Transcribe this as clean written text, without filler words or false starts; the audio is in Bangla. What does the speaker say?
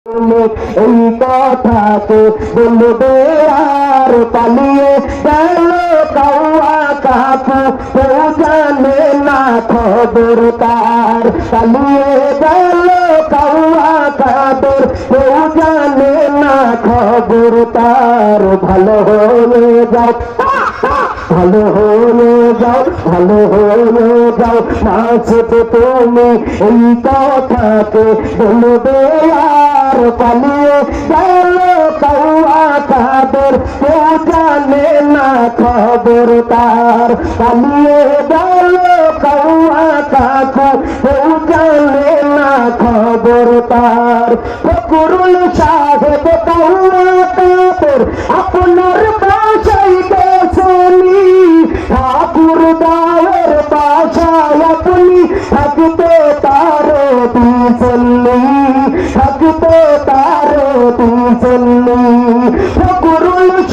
এই কথাকে বলবে আর পালিয়ে গেল কাউয়া কাকু, কেউ জানে না খবর তার। পালিয়ে গেল কাউয়া কাকুর, কেউ জানে না খবর তার। ভালো হয়ে যাও, ভালো হয়ে যাও, ভালো হয়ে যাও, মাসুদ তুমি এই কথাকে বলবে আর পালিয়ে গেল কাউয়া কাদের, কেউ জানে না খবর তার। পালিয়ে গেল কাউয়া কাকু, কেউ জানে না খবর তার। ফকরুল সাহেব কাউয়া কাদের আপনার বাসায় গেছেনি, ঠাকুর দাওয়ের বাসায় আপনি থাকতে তার দিয়েছেননি, থাকতে তার দিয়েছেননি। ফকরুল